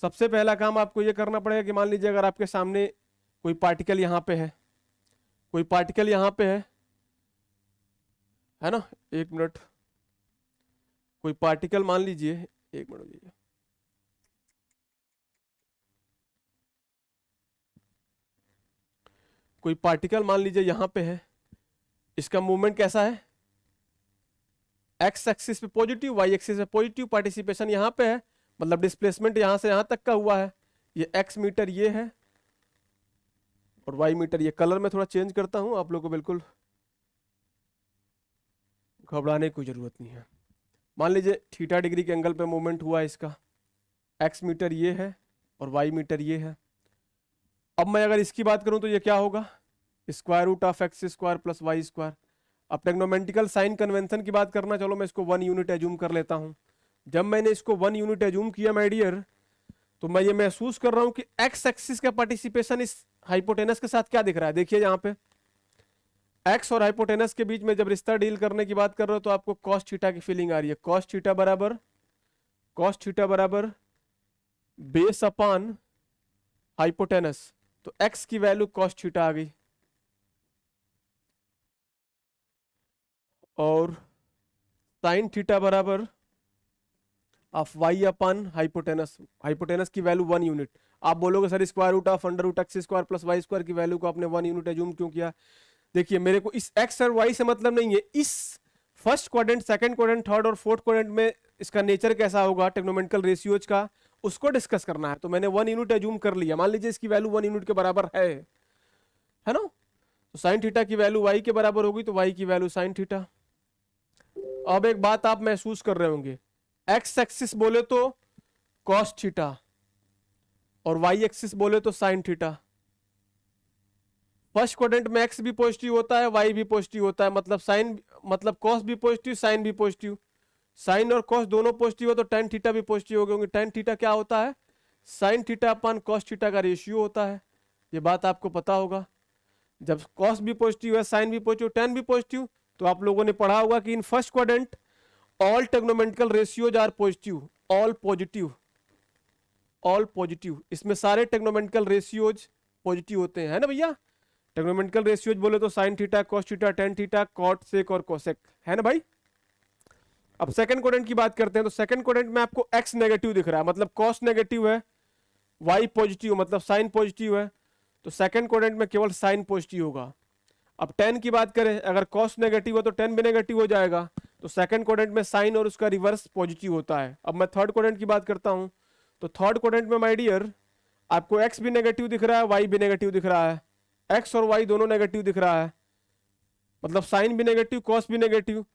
A: सबसे पहला काम आपको ये करना पड़ेगा कि मान लीजिए अगर आपके सामने कोई पार्टिकल यहाँ पे है, कोई पार्टिकल यहाँ पे है ना, एक मिनट, कोई पार्टिकल मान लीजिए, एक मिनट लीजिए, कोई पार्टिकल मान लीजिए यहाँ पे है, इसका मूवमेंट कैसा है, एक्स एक्सिस पे पॉजिटिव, वाई एक्सिस पे पॉजिटिव, पार्टिसिपेशन यहाँ पे है, मतलब डिस्प्लेसमेंट यहाँ से यहाँ तक का हुआ है, ये एक्स मीटर ये है और वाई मीटर ये। कलर में थोड़ा चेंज करता हूँ, आप लोगों को बिल्कुल घबराने की जरूरत नहीं है। मान लीजिए थीटा डिग्री के एंगल पे मूवमेंट हुआ है इसका, एक्स मीटर ये है और वाई मीटर ये है। अब मैं अगर इसकी बात करूं तो ये क्या होगा, square root of X square plus Y square. अब टेक्नोमेट्रिकल साइन कन्वेंशन की बात करना, चलो मैं इसको 1 यूनिट एज्यूम कर लेता हूं। जब मैंने इसको 1 यूनिट एज्यूम किया माय डियर, तो मैं ये महसूस कर रहा हूं कि एक्स एक्सिस का पार्टिसिपेशन इस हाइपोटेनस के साथ क्या दिख रहा है। देखिए यहाँ पे एक्स और हाइपोटेनस के बीच में जब रिश्ता डील करने की बात कर रहे हो तो आपको कॉस थीटा की फीलिंग आ रही है। कॉस थीटा बराबर बेस अपॉन हाइपोटेनस, तो एक्स की वैल्यू कॉस थीटा आ गई और साइन थीटा बराबर of Y upon hypotenuse, hypotenuse की वैल्यू 1 यूनिट। आप बोलोगे sir square root of under root X square plus Y square की वैल्यू को आपने 1 यूनिट एज्यूम क्यों किया। देखिए मेरे को इस एक्स और वाई से मतलब नहीं है, इस first quadrant, second quadrant, third और फोर्थ क्वाड्रेंट में इसका नेचर कैसा होगा टेक्नोमेट्रिकल रेशियोज का, उसको डिस्कस करना है। तो मैंने 1 यूनिट एज्यूम कर लिया, मान लीजिए इसकी वैल्यू 1 यूनिट के बराबर है ना, तो साइन थीटा की वैल्यू वाई के बराबर होगी, तो वाई की वैल्यू साइन थीटा। अब एक बात आप महसूस कर रहे होंगे, एक्स एक्सिस बोले तो कॉस थीटा और वाई एक्सिस बोले तो साइन थीटा। फर्स्ट क्वाड्रेंट में एक्स भी पॉजिटिव होता है, वाई भी पॉजिटिव होता है, मतलब साइन, मतलब कॉस भी पॉजिटिव, साइन भी पॉजिटिव। साइन और कॉस दोनों पॉजिटिव हो तो टेन थीटा भी पॉजिटिव हो गए होंगे। टेन थीटा क्या होता है, sine theta upon cos theta का रेशियो होता है, ये बात आपको पता होगा। जब कॉस भी पॉजिटिव है, साइन भी पॉजिटिव, टेन भी पॉजिटिव, तो आप लोगों ने पढ़ा होगा कि in first quadrant all trigonometrical ratios are positive, all positive, all positive, इसमें सारे टेक्नोमेट्रिकल रेशियोज पॉजिटिव होते हैं, है ना भैया। टेक्नोमेट्रिकल रेशियोज बोले तो sine theta, cos theta, tan theta, cot sec और कोसेक, है ना भाई। अब सेकंड क्वाड्रेंट की बात करते हैं, तो सेकंड क्वाड्रेंट में आपको एक्स नेगेटिव दिख रहा है, मतलब कॉस नेगेटिव है, वाई पॉजिटिव मतलब साइन पॉजिटिव है, तो सेकंड क्वाड्रेंट में केवल साइन पॉजिटिव होगा। अब टेन की बात करें, अगर कॉस नेगेटिव है तो टेन भी नेगेटिव हो जाएगा, तो सेकंड क्वाड्रेंट में साइन और उसका रिवर्स पॉजिटिव होता है। अब मैं थर्ड क्वाड्रेंट की बात करता हूं, तो थर्ड क्वाड्रेंट में माय डियर आपको एक्स भी नेगेटिव दिख रहा है, वाई भी नेगेटिव दिख रहा है, एक्स और वाई दोनों नेगेटिव दिख रहा है, मतलब साइन भी नेगेटिव, कॉस भी नेगेटिव,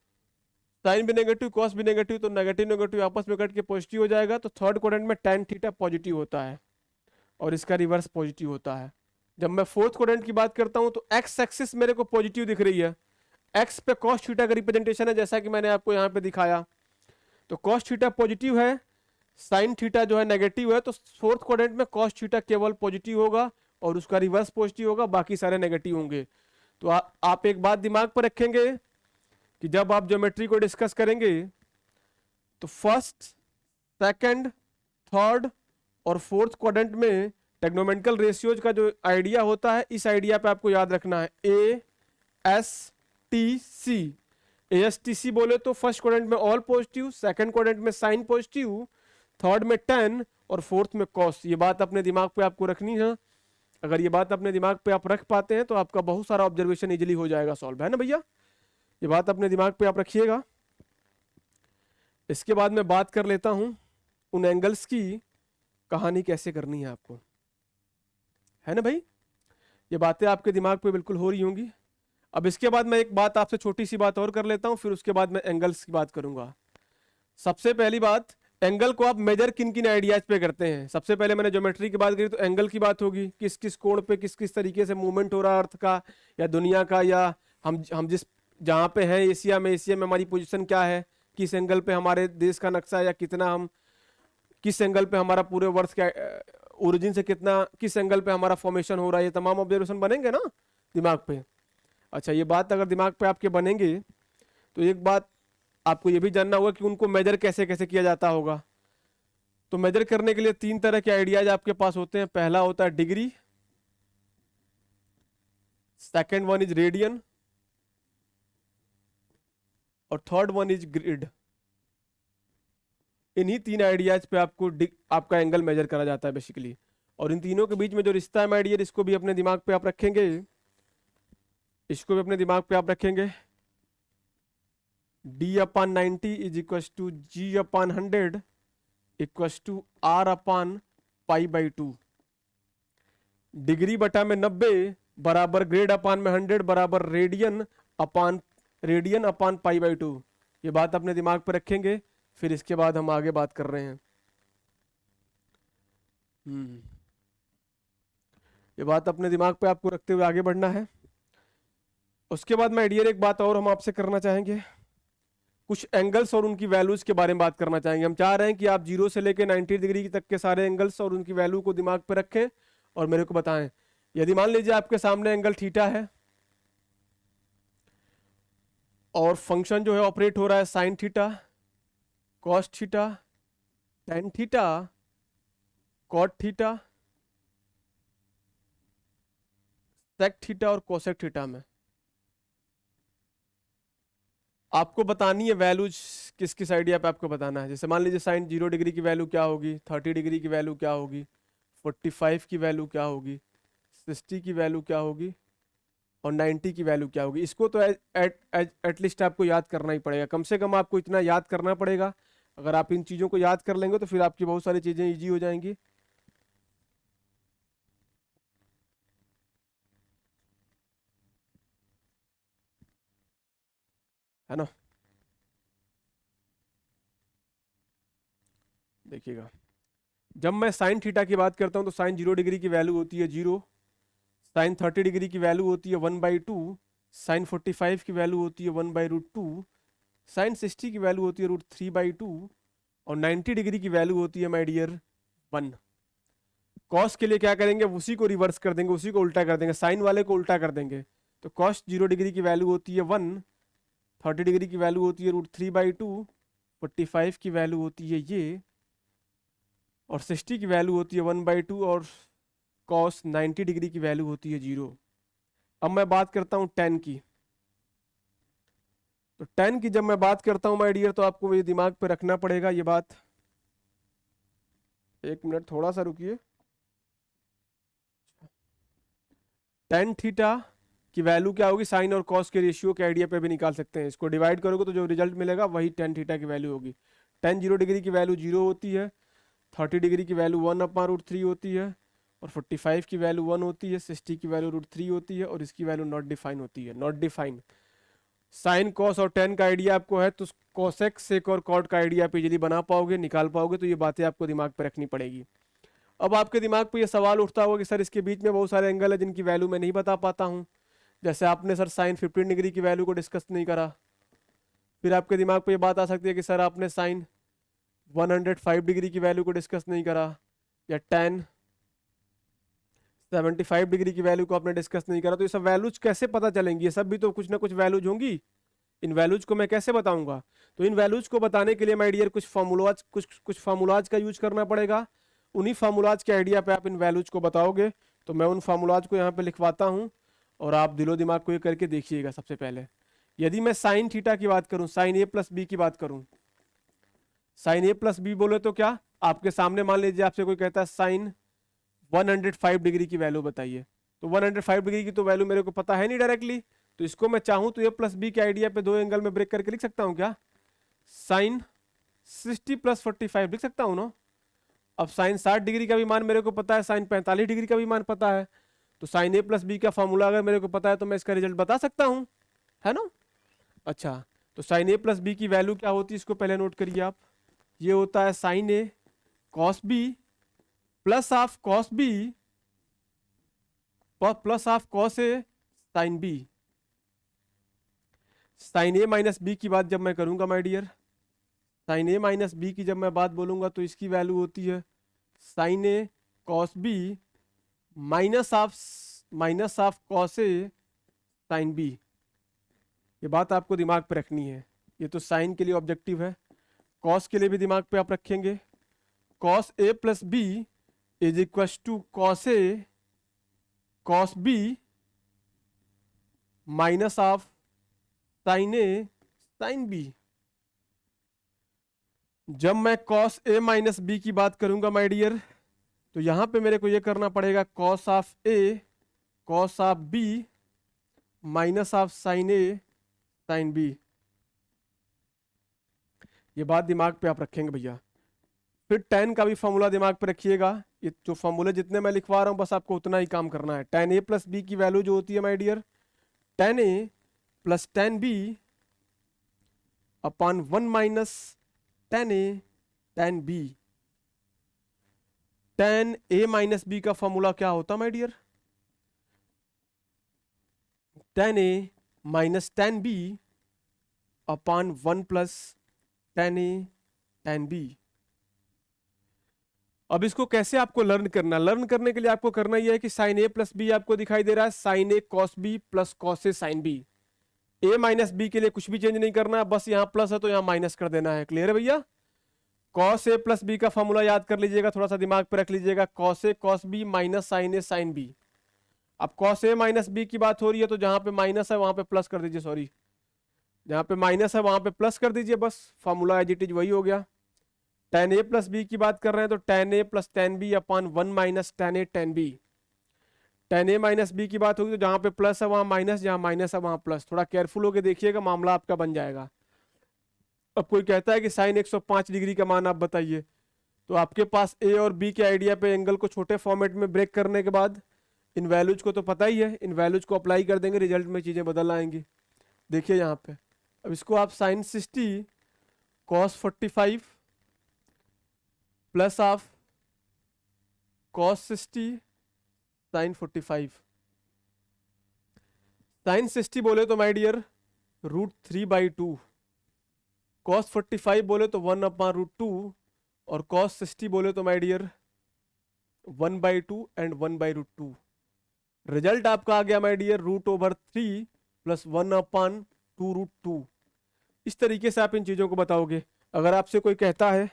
A: साइन भी नेगेटिव, कॉस भी नेगेटिव, तो नेगेटिव नेगेटिव आपस में कट के पॉजिटिव हो जाएगा। तो थर्ड क्वाड्रेंट में टेन थीटा पॉजिटिव होता है और इसका रिवर्स पॉजिटिव होता है। जब मैं फोर्थ क्वाड्रेंट की बात करता हूं तो एक्स एक्सिस मेरे को पॉजिटिव दिख रही है, एक्स पे कॉस थीटा का रिप्रेजेंटेशन है, जैसा कि मैंने आपको यहाँ पे दिखाया, तो कॉस थीटा पॉजिटिव है, साइन थीटा जो है नेगेटिव है, तो फोर्थ क्वाड्रेंट में कॉस थीटा केवल पॉजिटिव होगा और उसका रिवर्स पॉजिटिव होगा, बाकी सारे नेगेटिव होंगे। तो आप एक बात दिमाग पर रखेंगे कि जब आप ज्योमेट्री को डिस्कस करेंगे तो फर्स्ट, सेकंड, थर्ड और फोर्थ क्वाड्रेंट में टेक्नोमेट्रिकल रेशियोज का जो आइडिया होता है, इस आइडिया पे आपको याद रखना है, A S T C. A S T C बोले तो फर्स्ट क्वाड्रेंट में ऑल पॉजिटिव, सेकंड क्वाड्रेंट में साइन पॉजिटिव, थर्ड में टेन और फोर्थ में कॉस। ये बात अपने दिमाग पे आपको रखनी है। अगर ये बात अपने दिमाग पे आप रख पाते हैं तो आपका बहुत सारा ऑब्जर्वेशन इजीली हो जाएगा सॉल्व, है ना भैया। ये बात अपने दिमाग पे आप रखिएगा। इसके बाद मैं बात कर लेता हूं उन एंगल्स की कहानी कैसे करनी है आपको, है ना भाई। ये बातें आपके दिमाग पे बिल्कुल हो रही होंगी। अब इसके बाद मैं एक बात आपसे छोटी सी बात और कर लेता हूं, फिर उसके बाद मैं एंगल्स की बात करूंगा। सबसे पहली बात, एंगल को आप मेजर किन किन आइडियाज पे करते हैं। सबसे पहले मैंने ज्योमेट्री की बात करी तो एंगल की बात होगी, किस किस कोण पे किस किस तरीके से मूवमेंट हो रहा है अर्थ का या दुनिया का, या हम जिस जहाँ पे हैं एशिया में हमारी पोजीशन क्या है, किस एंगल पे हमारे देश का नक्शा, या कितना हम किस एंगल पे हमारा पूरे वर्ष का ओरिजिन से कितना, किस एंगल पे हमारा फॉर्मेशन हो रहा है, ये तमाम ऑब्जर्वेशन बनेंगे ना दिमाग पे। अच्छा, ये बात अगर दिमाग पे आपके बनेंगे तो एक बात आपको ये भी जानना होगा कि उनको मेजर कैसे कैसे किया जाता होगा। तो मेजर करने के लिए तीन तरह के आइडियाज आपके पास होते हैं। पहला होता है degree, second one is radian, और थर्ड वन इज ग्रिड। इन्हीं तीन आइडियाज पे आपको आपका एंगल मेजर करा जाता है बेसिकली। और इन तीनों के बीच में जो रिश्ता है माय डियर, इसको भी अपने दिमाग पे आप रखेंगे, इसको भी अपने दिमाग पे आप रखेंगे। D/90 is equal to G/100 equal to R/π/2। Degree बटा में 90 बराबर ग्रेड अपान में 100 बराबर रेडियन अपान π/2। ये बात अपने दिमाग पे रखेंगे, फिर इसके बाद हम आगे बात कर रहे हैं। ये बात अपने दिमाग पे आपको रखते हुए आगे बढ़ना है। उसके बाद मैं डियर एक बात और हम आपसे करना चाहेंगे, कुछ एंगल्स और उनकी वैल्यूज के बारे में बात करना चाहेंगे। हम चाह रहे हैं कि आप 0 से लेकर 90 डिग्री तक के सारे एंगल्स और उनकी वैल्यू को दिमाग पे रखें और मेरे को बताएं। यदि मान लीजिए आपके सामने एंगल थीटा है और फंक्शन जो है ऑपरेट हो रहा है sine theta, cos theta, tan theta, cot theta, sec theta और कोसेक थीटा में, आपको बतानी है वैल्यूज किस किस आइडिया पे आपको बताना है। जैसे मान लीजिए साइन 0 डिग्री की वैल्यू क्या होगी, 30 डिग्री की वैल्यू क्या होगी, 45 की वैल्यू क्या होगी, 60 की वैल्यू क्या होगी और 90 की वैल्यू क्या होगी। इसको तो एटलीस्ट आपको याद करना ही पड़ेगा, कम से कम आपको इतना याद करना पड़ेगा। अगर आप इन चीज़ों को याद कर लेंगे तो फिर आपकी बहुत सारी चीज़ें ईजी हो जाएंगी, है ना। देखिएगा, जब मैं साइन थीटा की बात करता हूं तो साइन 0 डिग्री की वैल्यू होती है 0, साइन 30 डिग्री की वैल्यू होती है 1/2, साइन 45 की वैल्यू होती है 1/√2, साइन 60 की वैल्यू होती है √3/2 और 90 डिग्री की वैल्यू होती है माय डियर 1। कॉस के लिए क्या करेंगे, उसी को रिवर्स कर देंगे, उसी को उल्टा कर देंगे, साइन वाले को उल्टा कर देंगे। तो कॉस 0 डिग्री की वैल्यू होती है 1, 30 डिग्री की वैल्यू होती है √3/2, 45 की वैल्यू होती है ये, और 60 की वैल्यू होती है 1/2 और कॉस 90 डिग्री की वैल्यू होती है 0। अब मैं बात करता हूं tan की। तो tan की जब मैं बात करता हूं माय डियर तो आपको ये दिमाग पे रखना पड़ेगा ये बात। एक मिनट थोड़ा सा रुकिए। tan थीटा की वैल्यू क्या होगी, साइन और कॉस के रेशियो के आइडिया पे भी निकाल सकते हैं। इसको डिवाइड करोगे तो जो रिजल्ट मिलेगा वही tan थीटा की वैल्यू होगी। tan 0 डिग्री की वैल्यू 0 होती है, 30 डिग्री की वैल्यू 1/√3 होती है और 45 की वैल्यू 1 होती है, 60 की वैल्यू √3 होती है और इसकी वैल्यू नॉट डिफाइन होती है। नॉट डिफाइन, साइन कॉस और टेन का आइडिया आपको है तो कोसेक सेक और कॉट का आइडिया आप इजीली बना पाओगे, निकाल पाओगे। तो ये बातें आपको दिमाग पे रखनी पड़ेगी। अब आपके दिमाग पे ये सवाल उठता होगा कि सर इसके बीच में बहुत सारे एंगल है जिनकी वैल्यू मैं नहीं बता पाता हूँ। जैसे आपने सर साइन 15 डिग्री की वैल्यू को डिस्कस नहीं करा। फिर आपके दिमाग पे ये बात आ सकती है कि सर आपने साइन 105 डिग्री की वैल्यू को डिस्कस नहीं करा, या tan 75 डिग्री की वैल्यू को आपने डिस्कस नहीं करा। तो ये सब वैल्यूज कैसे पता चलेंगी, ये सब भी तो कुछ ना कुछ वैल्यूज होंगी, इन वैल्यूज को मैं कैसे बताऊंगा। तो इन वैल्यूज को बताने के लिए माय डियर कुछ फार्मूलाज का यूज करना पड़ेगा। उन्हीं फार्मूलाज के आइडिया पे आप इन वैल्यूज को बताओगे। तो मैं उन फार्मूलाज को यहाँ पे लिखवाता हूँ और आप दिलो दिमाग को ये करके देखिएगा। सबसे पहले यदि मैं साइन थीटा की बात करूँ, साइन A + B की बात करूँ, साइन A + B बोले तो क्या आपके सामने मान लीजिए आपसे कोई कहता है साइन 105 डिग्री की वैल्यू बताइए, तो 105 डिग्री की तो वैल्यू मेरे को पता है नहीं डायरेक्टली। तो इसको मैं चाहूं तो A + B के आइडिया पे दो एंगल में ब्रेक करके लिख सकता हूं क्या, साइन 60 + 45 लिख सकता हूं ना। अब साइन 60 डिग्री का भी मान मेरे को पता है, साइन 45 डिग्री का भी मान पता है। तो साइन A + B का फॉर्मूला अगर मेरे को पता है तो मैं इसका रिजल्ट बता सकता हूं, है ना। अच्छा, तो साइन A + B की वैल्यू क्या होती है इसको पहले नोट करिए आप। ये होता है sine A cos B plus of cos B plus of cos A sine B। Sine A - B की बात जब मैं करूंगा my dear, sine A - B की जब मैं बात बोलूंगा तो इसकी वैल्यू होती है sine A cos B minus of cos A sine B. ये बात आपको दिमाग पे रखनी है। ये तो साइन के लिए ऑब्जेक्टिव है, कॉस के लिए भी दिमाग पे आप रखेंगे। Cos A plus B is equal to cos A cos B minus of sine A sine B. जब मैं कॉस ए माइनस बी की बात करूंगा माय डियर, तो यहां पे मेरे को ये करना पड़ेगा cos of A cos of B minus of sine A sine B. ये बात दिमाग पे आप रखेंगे भैया। फिर tan का भी फॉर्मूला दिमाग पे रखिएगा। ये जो फॉर्मूले जितने मैं लिखवा रहा हूं बस आपको उतना ही काम करना है। tan a प्लस बी की वैल्यू जो होती है my dear, tan a plus tan b upon 1 minus tan a tan b। tan a minus B का फॉर्मूला क्या होता my dear, tan a minus tan b upon 1 plus tan a tan b। अब इसको कैसे आपको learn करना, learn करने के लिए आपको करना यह है कि साइन ए प्लस बी आपको दिखाई दे रहा है, sign A cos B plus cos A sine B. A minus B के लिए कुछ भी चेंज नहीं करना है, बस यहाँ प्लस है तो यहाँ माइनस कर देना है। क्लियर है भैया। कॉस ए प्लस बी का फॉर्मूला याद कर लीजिएगा, थोड़ा सा दिमाग पे रख लीजिएगा, cos A cos B minus sign A sine B. अब कॉस ए माइनस बी की बात हो रही है तो जहां पे माइनस है वहां पे प्लस कर दीजिए, सॉरी जहां पे माइनस है वहां पे प्लस कर दीजिए, बस फॉर्मूला एज इट इज वही हो गया। tan a प्लस बी की बात कर रहे हैं तो tan a plus tan b upon 1 minus tan a tan b। tan a minus B की बात होगी तो जहां पे प्लस है वहां माइनस, जहां माइनस है वहां प्लस। थोड़ा केयरफुल होकर देखिएगा, मामला आपका बन जाएगा। अब कोई कहता है कि साइन 105 डिग्री का मान आप बताइए, तो आपके पास ए और बी के आइडिया पे एंगल को छोटे फॉर्मेट में ब्रेक करने के बाद इन वैल्यूज को तो पता ही है, इन वैल्यूज को अप्लाई कर देंगे, रिजल्ट में चीजें बदल आएंगी। देखिए यहाँ पे, अब इसको आप sine 60 cos 45 plus of cos 60 sine 45। Sine 60 बोले तो माय डियर √3/2, कॉस 45 बोले तो 1/√2 और कॉस 60 बोले तो माय डियर 1/2 एंड 1/√2। रिजल्ट आपका आ गया माय डियर √3 प्लस 1/2√2। इस तरीके से आप इन चीजों को बताओगे। अगर आपसे कोई कहता है,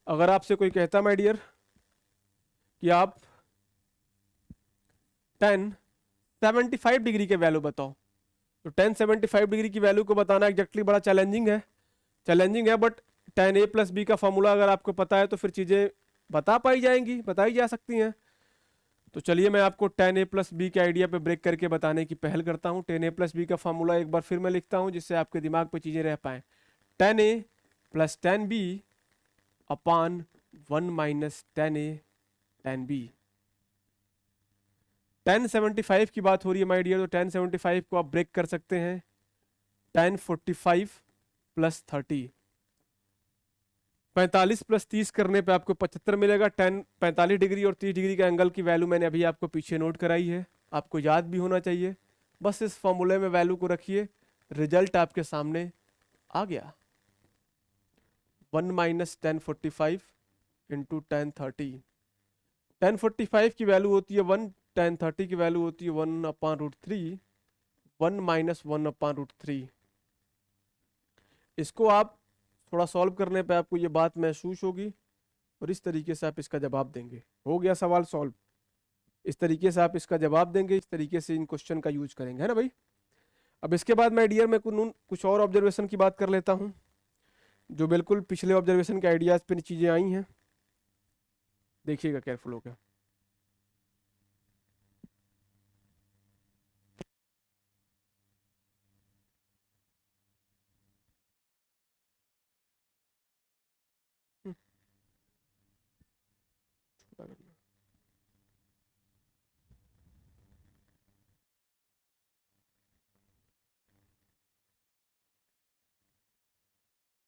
A: अगर आपसे कोई कहता माय डियर कि आप tan 75 डिग्री के वैल्यू बताओ, तो tan 75 डिग्री की वैल्यू को बताना एग्जैक्टली बड़ा चैलेंजिंग है, but tan a plus B का फॉर्मूला अगर आपको पता है तो फिर चीजें बताई जा सकती हैं। तो चलिए मैं आपको tan a प्लस बी के आइडिया पे ब्रेक करके बताने की पहल करता हूँ। tan a प्लस बी का फॉर्मूला एक बार फिर मैं लिखता हूँ जिससे आपके दिमाग पे चीजें रह पाए। tan a plus tan b upon 1 minus tan a tan b। tan 75 की बात हो रही है माय डियर, तो tan 75 को आप ब्रेक कर सकते हैं tan 45 प्लस 30। 45 प्लस 30 करने पे आपको 75 मिलेगा। tan 45 डिग्री और 30 डिग्री का एंगल की वैल्यू मैंने अभी आपको पीछे नोट कराई है, आपको याद भी होना चाहिए। बस इस फॉर्मूले में वैल्यू को रखिए, रिजल्ट आपके सामने आ गया। 1 minus tan 45 into tan 30। tan 45 की वैल्यू होती है 1, tan 30 की वैल्यू होती है 1/√3, 1 माइनस 1/√3। इसको आप थोड़ा सॉल्व करने पे आपको ये बात महसूस होगी और इस तरीके से आप इसका जवाब देंगे। हो गया सवाल सॉल्व। इस तरीके से आप इसका जवाब देंगे, इस तरीके से इन क्वेश्चन का यूज करेंगे, है ना भाई। अब इसके बाद मैं डियर में कुछ और ऑब्जर्वेशन की बात कर लेता हूँ, जो बिल्कुल पिछले ऑब्जर्वेशन के आइडियाज पे चीजें आई हैं। देखिएगा केयरफुल होकर।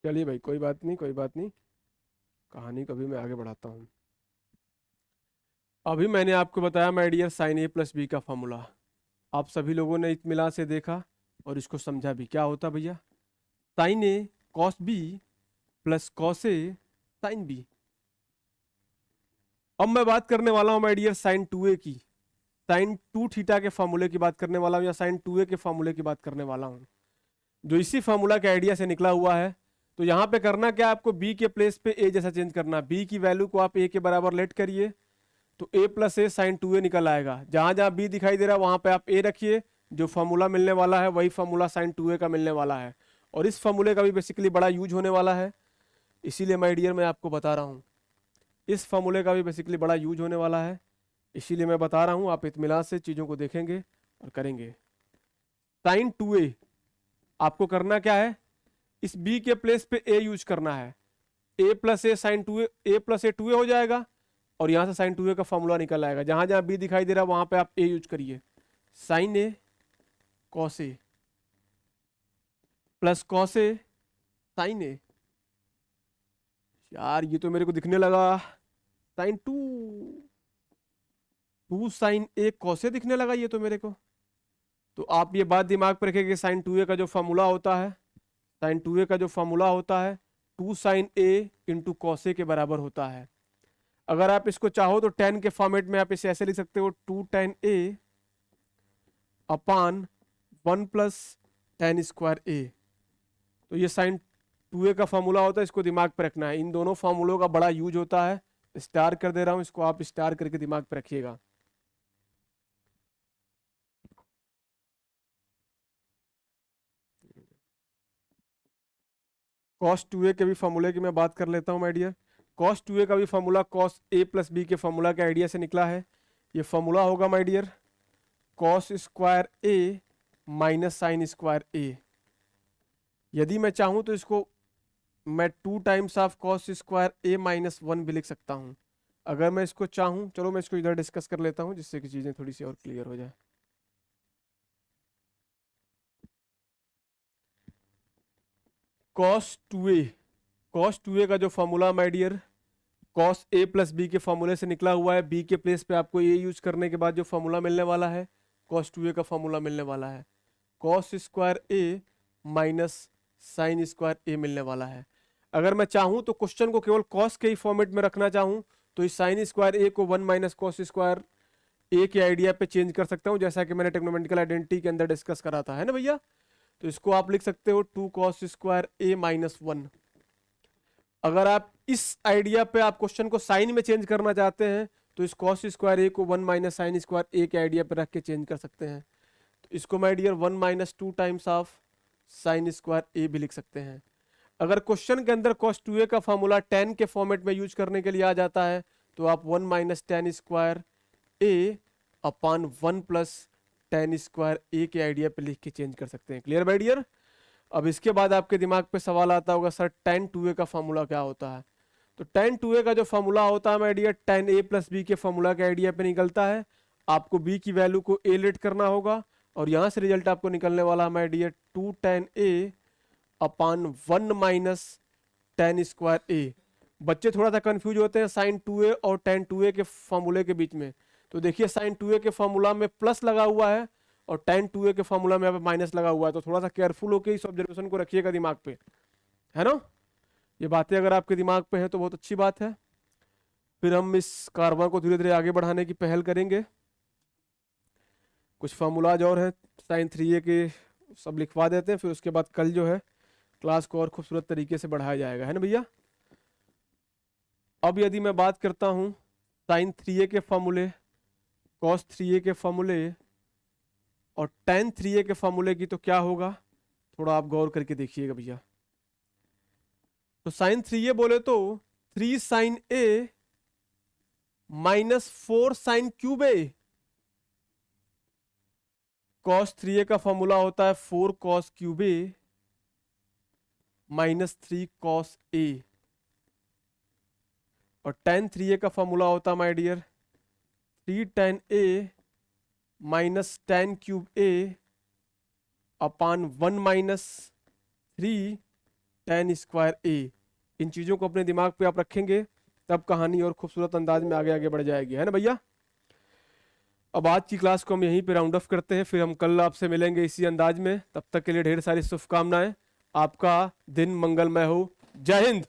A: चलिए भाई, कोई बात नहीं, कोई बात नहीं, कहानी को भी मैं आगे बढ़ाता हूँ। अभी मैंने आपको बताया my dear sine A plus B का फॉर्मूला, आप सभी लोगों ने इत्मीनान से देखा और इसको समझा भी। क्या होता भैया, sign A cos B plus cos A sine B. अब मैं बात करने वाला हूं माय डियर साइन 2a की, साइन 2 थीटा के फॉर्मूले की बात करने वाला हूं, या साइन 2a के फॉर्मूले की बात करने वाला हूं, जो इसी फॉर्मूला के आइडिया से निकला हुआ है। तो यहाँ पे करना क्या, आपको b के प्लेस पे a जैसा चेंज करना। b की वैल्यू को आप a के बराबर लेट करिए, तो a plus A sine 2a निकल आएगा। जहां जहां b दिखाई दे रहा है वहां पे आप a रखिए, जो फॉर्मूला मिलने वाला है वही फॉर्मूला साइन 2a का मिलने वाला है। और इस फॉर्मूले का भी बेसिकली बड़ा यूज होने वाला है, इसीलिए माय डियर मैं आपको बता रहा हूँ। इस फॉर्मूले का भी बेसिकली बड़ा यूज होने वाला है, इसीलिए मैं बता रहा हूँ। आप इत्मीनान से चीज़ों को देखेंगे और करेंगे। साइन 2a आपको करना क्या है, इस b के प्लेस पे a यूज करना है। a plus A sine 2a, a plus A 2a हो जाएगा, और यहाँ से साइन 2a का फॉर्मूला निकल आएगा। जहां जहां b दिखाई दे रहा है वहां पे आप a यूज करिए। Sign A cos A plus cos A sign ए। यार ये तो मेरे को दिखने लगा sign 2 sign A cos A दिखने लगा ये तो मेरे को। तो आप ये बात दिमाग पर रखिए कि साइन 2a का जो फॉर्मूला होता है, साइन 2a का जो फॉर्मूला होता है 2 sign A into cos A के बराबर होता है। अगर आप इसको चाहो तो tan के फॉर्मेट में आप इसे ऐसे लिख सकते हो, 2 tan a upon 1 plus tan square a. तो ये साइन 2a का फॉर्मूला होता है, इसको दिमाग पर रखना है। इन दोनों फॉर्मूलों का बड़ा यूज होता है। स्टार कर दे रहा हूं, इसको आप स्टार करके दिमाग पर रखिएगा। cos 2a के भी फॉर्मूले की मैं बात कर लेता हूं माय डियर। cos 2a का भी formula cos a plus B के फॉर्मूला के आइडिया से निकला है। ये फॉर्मूला होगा my dear cos square a minus sine square a। यदि मैं चाहूं तो इसको मैं 2 times of cos square a minus 1 भी लिख सकता हूं, अगर मैं इसको चाहूं। चलो मैं इसको इधर डिस्कस कर लेता हूं, जिससे कि चीज़ें थोड़ी सी और क्लियर हो जाए। cos 2a का जो formula my dear cos a plus B के फॉर्मूले से निकला हुआ है। b के प्लेस पे आपको a यूज करने के बाद जो फॉर्मूला मिलने वाला है cos 2a का फॉर्मूला मिलने वाला है cos square a minus sine square a मिलने वाला है। अगर मैं चाहूं तो क्वेश्चन को केवल cos के ही फॉर्मेट में रखना चाहूं तो इस साइन स्क्वायर a को 1 माइनस कॉस स्क्वायर a के आइडिया पे चेंज कर सकता हूं, जैसा कि मैंने टेक्नोमेटिकल आइडेंटिटी के अंदर डिस्कस करा था, है ना भैया। तो इसको आप लिख सकते हो 2 cos स्क्वायर a माइनस 1। अगर आप इस आइडिया पे आप क्वेश्चन को साइन में चेंज करना चाहते हैं तो इस cos स्क्वायर a को 1 माइनस साइन स्क्वायर a के आइडिया पे रख के चेंज कर सकते हैं। तो इसको my dear 1 minus 2 times of sine square a भी लिख सकते हैं। अगर क्वेश्चन के अंदर cos 2a का फॉर्मूला tan के फॉर्मेट में यूज करने के लिए आ जाता है तो आप 1 minus tan square a upon 1 plus tan square a के आइडिया पे लिख के चेंज कर सकते हैं। Clear my dear. अब इसके बाद आपके दिमाग पे सवाल आता होगा, सर tan 2a का फॉर्मूला क्या होता है। तो tan 2a का जो फॉर्मूला होता है my dear tan a plus B के फॉर्मूला के आइडिया पे निकलता है। आपको b की वैल्यू को a लेट करना होगा, और यहाँ से रिजल्ट आपको निकलने वाला है my dear 2 tan a upon 1 minus tan square a। बच्चे थोड़ा सा कंफ्यूज होते हैं साइन 2a और tan 2a के फॉर्मूले के बीच में। तो देखिए साइन 2a के फॉर्मूला में प्लस लगा हुआ है और tan 2a के फॉर्मूला में यहाँ पे माइनस लगा हुआ है, तो थोड़ा सा केयरफुल होकर इस ऑब्जर्वेशन को रखिएगा दिमाग पे, है ना। ये बातें अगर आपके दिमाग पे है तो बहुत अच्छी बात है। फिर हम इस कारवां को धीरे धीरे आगे बढ़ाने की पहल करेंगे। कुछ फार्मूलाज और हैं साइन 3a के, सब लिखवा देते हैं, फिर उसके बाद कल जो है क्लास को और खूबसूरत तरीके से बढ़ाया जाएगा, है ना भैया। अब यदि मैं बात करता हूँ साइन 3a के फॉर्मूले, कॉस 3a के फॉर्मूले और tan 3a के फॉर्मूले की, तो क्या होगा थोड़ा आप गौर करके देखिएगा भैया। तो साइन 3a बोले तो 3 sine a minus 4 sine cube a। Cos 3a का फॉर्मूला होता है 4 cos cube a minus 3 cos a, और tan 3a का फॉर्मूला होता है my dear 3 tan a minus tan cube a upon 1 minus 3 tan square a। इन चीज़ों को अपने दिमाग पे आप रखेंगे तब कहानी और खूबसूरत अंदाज में आगे आगे बढ़ जाएगी, है ना भैया। अब आज की क्लास को हम यहीं पे राउंड ऑफ करते हैं, फिर हम कल आपसे मिलेंगे इसी अंदाज में। तब तक के लिए ढेर सारी शुभकामनाएं। आपका दिन मंगलमय हो। जय हिंद।